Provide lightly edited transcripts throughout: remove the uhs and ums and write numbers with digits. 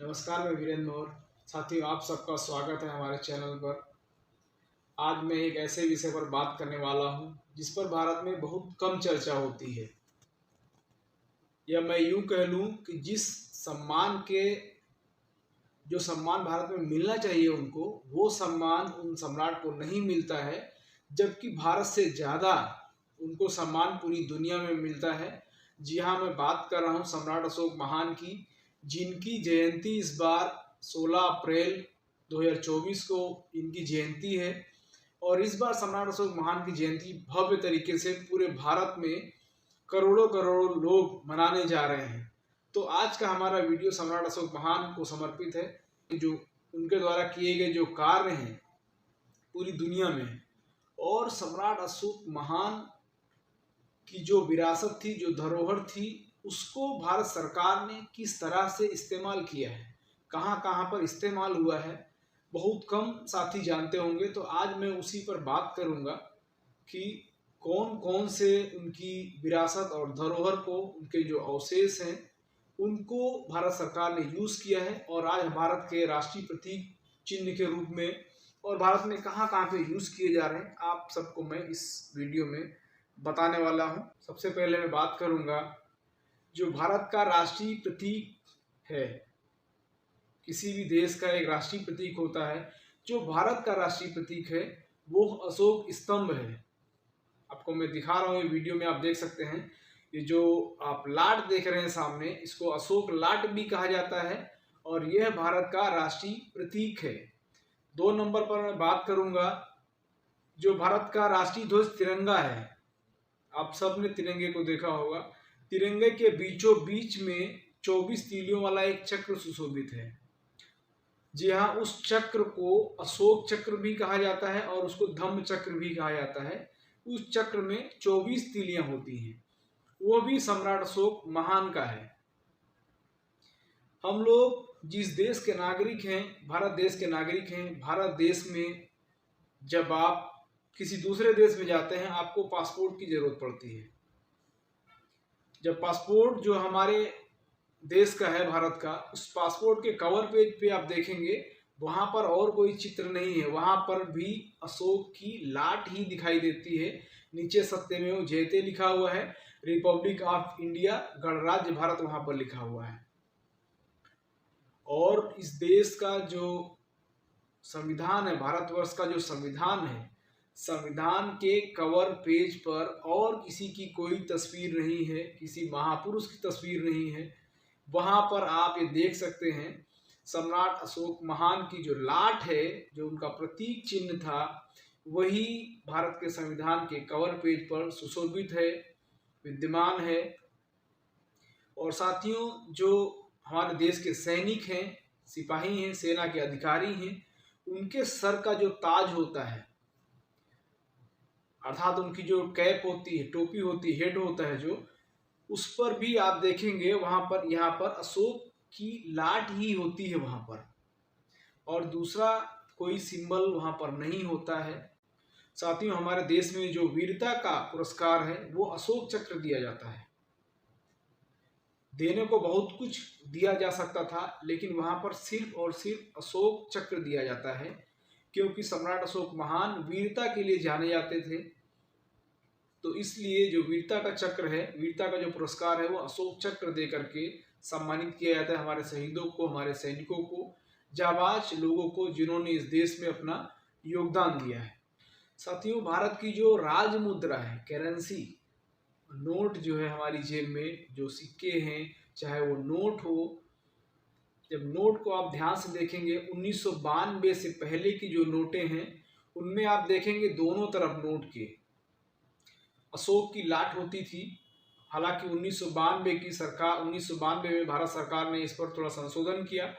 नमस्कार, मैं वीरेंद्र मौर्य। साथियों, आप सबका स्वागत है हमारे चैनल पर। आज मैं एक ऐसे विषय पर बात करने वाला हूं जिस पर भारत में बहुत कम चर्चा होती है, या मैं यूं कह लूं कि जो सम्मान भारत में मिलना चाहिए उनको, वो सम्मान उन सम्राट को नहीं मिलता है, जबकि भारत से ज़्यादा उनको सम्मान पूरी दुनिया में मिलता है। जी हाँ, मैं बात कर रहा हूँ सम्राट अशोक महान की, जिनकी जयंती इस बार 16 अप्रैल 2024 को इनकी जयंती है। और इस बार सम्राट अशोक महान की जयंती भव्य तरीके से पूरे भारत में करोड़ों करोड़ों लोग मनाने जा रहे हैं। तो आज का हमारा वीडियो सम्राट अशोक महान को समर्पित है, जो उनके द्वारा किए गए जो कार्य हैं पूरी दुनिया में, और सम्राट अशोक महान की जो विरासत थी, जो धरोहर थी, उसको भारत सरकार ने किस तरह से इस्तेमाल किया है, कहाँ कहाँ पर इस्तेमाल हुआ है, बहुत कम साथी जानते होंगे। तो आज मैं उसी पर बात करूँगा कि कौन कौन से उनकी विरासत और धरोहर को, उनके जो अवशेष हैं, उनको भारत सरकार ने यूज़ किया है और आज भारत के राष्ट्रीय प्रतीक चिन्ह के रूप में, और भारत में कहाँ कहाँ पे यूज़ किए जा रहे हैं, आप सबको मैं इस वीडियो में बताने वाला हूँ। सबसे पहले मैं बात करूँगा, जो भारत का राष्ट्रीय प्रतीक है, किसी भी देश का एक राष्ट्रीय प्रतीक होता है, जो भारत का राष्ट्रीय प्रतीक है वो अशोक स्तंभ है। आपको मैं दिखा रहा हूँ, ये वीडियो में आप देख सकते हैं। ये जो आप लाट देख रहे हैं सामने, इसको अशोक लाट भी कहा जाता है और यह भारत का राष्ट्रीय प्रतीक है। 2 नंबर पर मैं बात करूंगा, जो भारत का राष्ट्रीय ध्वज तिरंगा है। आप सब ने तिरंगे को देखा होगा। तिरंगे के बीचों बीच में 24 तीलियों वाला एक चक्र सुशोभित है। जी हाँ, उस चक्र को अशोक चक्र भी कहा जाता है और उसको धम्म चक्र भी कहा जाता है। उस चक्र में 24 तीलियां होती हैं, वो भी सम्राट अशोक महान का है। हम लोग जिस देश के नागरिक हैं, भारत देश के नागरिक हैं, भारत देश में जब आप किसी दूसरे देश में जाते हैं, आपको पासपोर्ट की जरूरत पड़ती है। जब पासपोर्ट जो हमारे देश का है, भारत का, उस पासपोर्ट के कवर पेज पे आप देखेंगे, वहां पर और कोई चित्र नहीं है, वहां पर भी अशोक की लाट ही दिखाई देती है। नीचे सत्यमेव जयते लिखा हुआ है, रिपब्लिक ऑफ इंडिया, गणराज्य भारत वहां पर लिखा हुआ है। और इस देश का जो संविधान है, भारतवर्ष का जो संविधान है, संविधान के कवर पेज पर और किसी की कोई तस्वीर नहीं है, किसी महापुरुष की तस्वीर नहीं है। वहां पर आप ये देख सकते हैं, सम्राट अशोक महान की जो लाट है, जो उनका प्रतीक चिन्ह था, वही भारत के संविधान के कवर पेज पर सुशोभित है, विद्यमान है। और साथियों, जो हमारे देश के सैनिक हैं, सिपाही हैं, सेना के अधिकारी हैं, उनके सर का जो ताज होता है, अर्थात उनकी जो कैप होती है, टोपी होती है, हेड होता है जो, उस पर भी आप देखेंगे, वहां पर, यहाँ पर अशोक की लाट ही होती है वहां पर, और दूसरा कोई सिंबल वहां पर नहीं होता है। साथियों, हमारे देश में जो वीरता का पुरस्कार है, वो अशोक चक्र दिया जाता है। देने को बहुत कुछ दिया जा सकता था, लेकिन वहां पर सिर्फ और सिर्फ अशोक चक्र दिया जाता है, क्योंकि सम्राट अशोक महान वीरता के लिए जाने जाते थे। तो इसलिए जो वीरता का चक्र है, वीरता का जो पुरस्कार है, वो अशोक चक्र दे करके सम्मानित किया जाता है हमारे शहीदों को, हमारे सैनिकों को, जाबाज लोगों को, जिन्होंने इस देश में अपना योगदान दिया है। साथियों, भारत की जो राज मुद्रा है, करेंसी, नोट जो है हमारी जेब में, जो सिक्के हैं, चाहे वो नोट हो, जब नोट को आप ध्यान से देखेंगे, 1992 से पहले की जो नोटें हैं, उनमें आप देखेंगे दोनों तरफ नोट के अशोक की लाट होती थी। हालांकि 1992 में भारत सरकार ने इस पर थोड़ा संशोधन किया,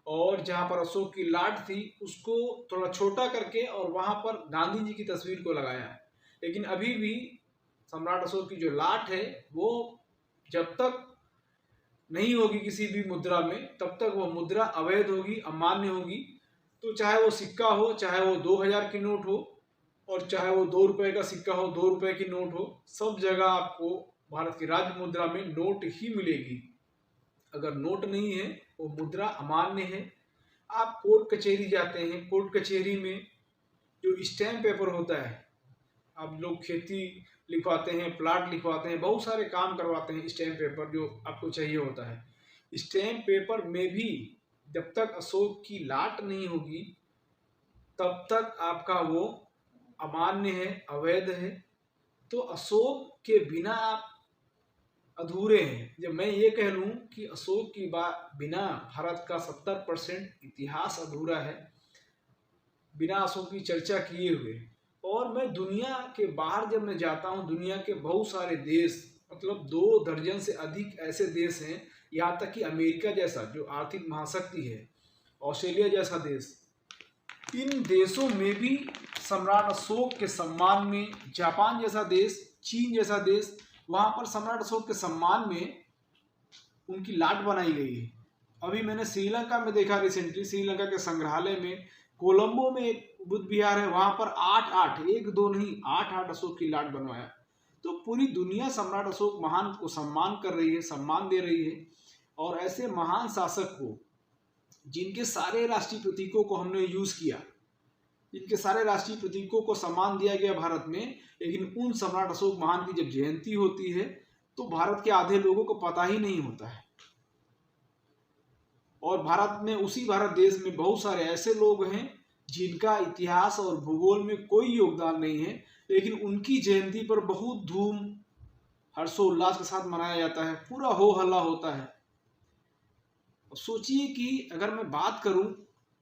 और जहां पर अशोक की लाट थी उसको थोड़ा छोटा करके और वहां पर गांधी जी की तस्वीर को लगाया है। लेकिन अभी भी सम्राट अशोक की जो लाट है, वो जब तक नहीं होगी किसी भी मुद्रा में, तब तक वो मुद्रा अवैध होगी, अमान्य होगी। तो चाहे वो सिक्का हो, चाहे वो 2000 की नोट हो, और चाहे वो 2 रुपए का सिक्का हो, 2 रुपए की नोट हो, सब जगह आपको भारत की राज्य मुद्रा में नोट ही मिलेगी। अगर नोट नहीं है, वो मुद्रा अमान्य है। आप कोर्ट कचहरी जाते हैं, कोर्ट कचहरी में जो स्टैम्प पेपर होता है, आप लोग खेती लिखवाते हैं, प्लाट लिखवाते हैं, बहुत सारे काम करवाते हैं, स्टैम्प पेपर जो आपको चाहिए होता है। स्टैम्प पेपर में भी जब तक अशोक की लाट नहीं होगी तब तक आपका वो अमान्य है, अवैध है। तो अशोक के बिना आप अधूरे हैं। जब मैं ये कह लूँ कि अशोक की बिना भारत का 70% इतिहास अधूरा है, बिना अशोक की चर्चा किए हुए। और मैं दुनिया के बाहर जब मैं जाता हूँ, दुनिया के बहुत सारे देश, मतलब 2 दर्जन से अधिक ऐसे देश हैं, यहाँ तक कि अमेरिका जैसा जो आर्थिक महाशक्ति है, ऑस्ट्रेलिया जैसा देश, इन देशों में भी सम्राट अशोक के सम्मान में, जापान जैसा देश, चीन जैसा देश, वहाँ पर सम्राट अशोक के सम्मान में उनकी लाट बनाई गई है। अभी मैंने श्रीलंका में देखा रिसेंटली, श्रीलंका के संग्रहालय में कोलंबो में एक बुद्ध विहार है, वहाँ पर 8 1 2 नहीं 8 अशोक की लाट बनवाया। तो पूरी दुनिया सम्राट अशोक महान को सम्मान कर रही है, सम्मान दे रही है। और ऐसे महान शासक को, जिनके सारे राष्ट्रीय प्रतीकों को हमने यूज किया, जिनके सारे राष्ट्रीय प्रतीकों को सम्मान दिया गया भारत में, लेकिन उन सम्राट अशोक महान की जब जयंती होती है तो भारत के आधे लोगों को पता ही नहीं होता है। और भारत में, उसी भारत देश में बहुत सारे ऐसे लोग हैं जिनका इतिहास और भूगोल में कोई योगदान नहीं है, लेकिन उनकी जयंती पर बहुत धूम हर्षोल्लास के साथ मनाया जाता है, पूरा हो हल्ला होता है। सोचिए कि अगर मैं बात करूं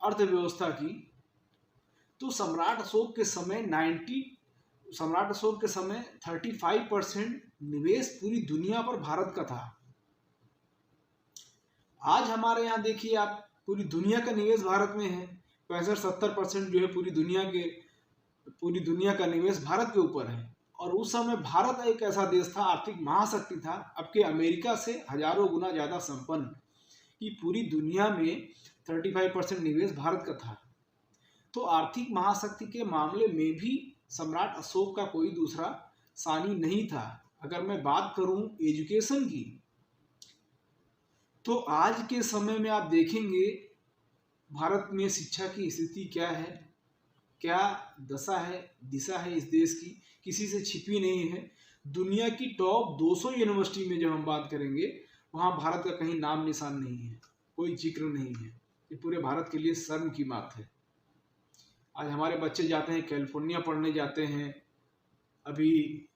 अर्थव्यवस्था की, तो सम्राट अशोक के समय 35% निवेश पूरी दुनिया पर भारत का था। आज हमारे यहाँ देखिए आप, पूरी दुनिया का निवेश भारत में है। 65-70% जो है पूरी दुनिया का निवेश भारत के ऊपर है। और उस समय भारत एक ऐसा देश था, आर्थिक महाशक्ति था, अब के अमेरिका से हजारों गुना ज़्यादा संपन्न, कि पूरी दुनिया में 35% निवेश भारत का था। तो आर्थिक महाशक्ति के मामले में भी सम्राट अशोक का कोई दूसरा सानी नहीं था। अगर मैं बात करूं एजुकेशन की, तो आज के समय में आप देखेंगे भारत में शिक्षा की स्थिति क्या है, क्या दशा है, दिशा है इस देश की, किसी से छिपी नहीं है। दुनिया की टॉप 200 यूनिवर्सिटी में जब हम बात करेंगे, वहाँ भारत का कहीं नाम निशान नहीं है, कोई जिक्र नहीं है। ये पूरे भारत के लिए शर्म की बात है। आज हमारे बच्चे जाते हैं कैलिफोर्निया पढ़ने जाते हैं। अभी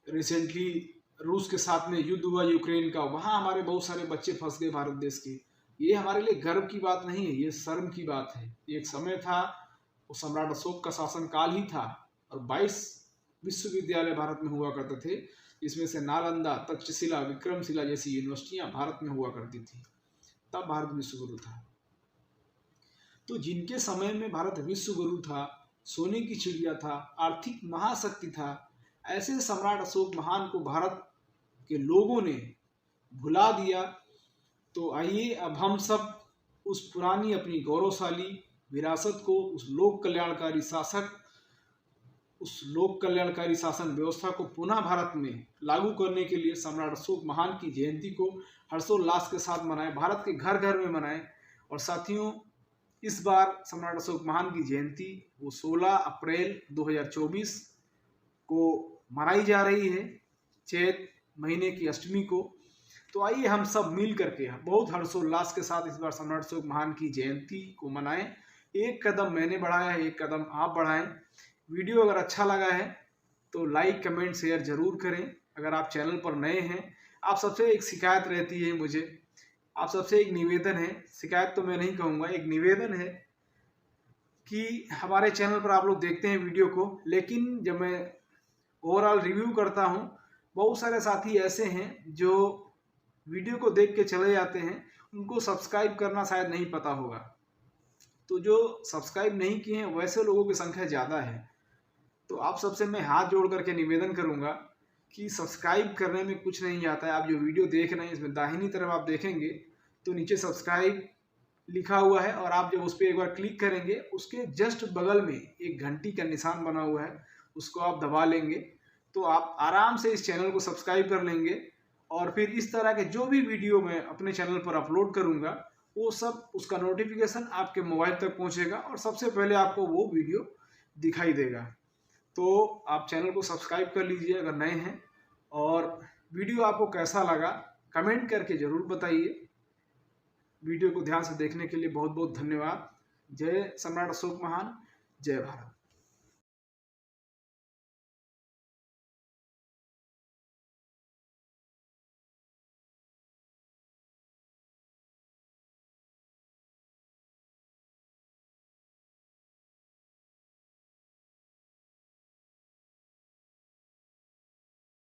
रिसेंटली रूस के साथ में युद्ध हुआ यूक्रेन का, वहाँ हमारे बहुत सारे बच्चे फंस गए भारत देश के। ये हमारे लिए गर्व की बात नहीं है, ये शर्म की बात है। एक समय था, वो सम्राट अशोक का शासनकाल ही था, और 22 विश्वविद्यालय भारत में हुआ करते थे, इसमें से नालंदा, तक्षशिला, विक्रमशिला जैसी यूनिवर्सिटियाँ भारत में हुआ करती थी। तब भारत विश्वगुरु था। तो जिनके समय में भारत विश्वगुरु था, सोने की चिड़िया था, आर्थिक महाशक्ति था, ऐसे सम्राट अशोक महान को भारत के लोगों ने भुला दिया। तो आइए अब हम सब उस पुरानी अपनी गौरवशाली विरासत को, उस लोक कल्याणकारी शासन व्यवस्था को पुनः भारत में लागू करने के लिए सम्राट अशोक महान की जयंती को हर्षोल्लास के साथ मनाएं, भारत के घर घर में मनाएं। और साथियों, इस बार सम्राट अशोक महान की जयंती वो 16 अप्रैल 2024 को मनाई जा रही है, चैत महीने की अष्टमी को। तो आइए हम सब मिल करके बहुत हर्षोल्लास के साथ इस बार सम्राट अशोक महान की जयंती को मनाएं। एक कदम मैंने बढ़ाया है, एक कदम आप बढ़ाएं। वीडियो अगर अच्छा लगा है तो लाइक, कमेंट, शेयर जरूर करें। अगर आप चैनल पर नए हैं, आप सबसे एक शिकायत रहती है मुझे, आप सबसे एक निवेदन है, शिकायत तो मैं नहीं कहूँगा, एक निवेदन है कि हमारे चैनल पर आप लोग देखते हैं वीडियो को, लेकिन जब मैं ओवरऑल रिव्यू करता हूँ, बहुत सारे साथी ऐसे हैं जो वीडियो को देख के चले जाते हैं, उनको सब्सक्राइब करना शायद नहीं पता होगा। तो जो सब्सक्राइब नहीं किए हैं वैसे लोगों की संख्या ज़्यादा है। तो आप सबसे मैं हाथ जोड़ करके निवेदन करूँगा कि सब्सक्राइब करने में कुछ नहीं आता है। आप जो वीडियो देख रहे हैं, इसमें दाहिनी तरफ आप देखेंगे तो नीचे सब्सक्राइब लिखा हुआ है, और आप जब उस पर एक बार क्लिक करेंगे, उसके जस्ट बगल में एक घंटी का निशान बना हुआ है, उसको आप दबा लेंगे तो आप आराम से इस चैनल को सब्सक्राइब कर लेंगे। और फिर इस तरह के जो भी वीडियो मैं अपने चैनल पर अपलोड करूँगा, वो सब उसका नोटिफिकेशन आपके मोबाइल तक पहुंचेगा और सबसे पहले आपको वो वीडियो दिखाई देगा। तो आप चैनल को सब्सक्राइब कर लीजिए अगर नए हैं, और वीडियो आपको कैसा लगा कमेंट करके ज़रूर बताइए। वीडियो को ध्यान से देखने के लिए बहुत बहुत धन्यवाद। जय सम्राट अशोक महान, जय भारत।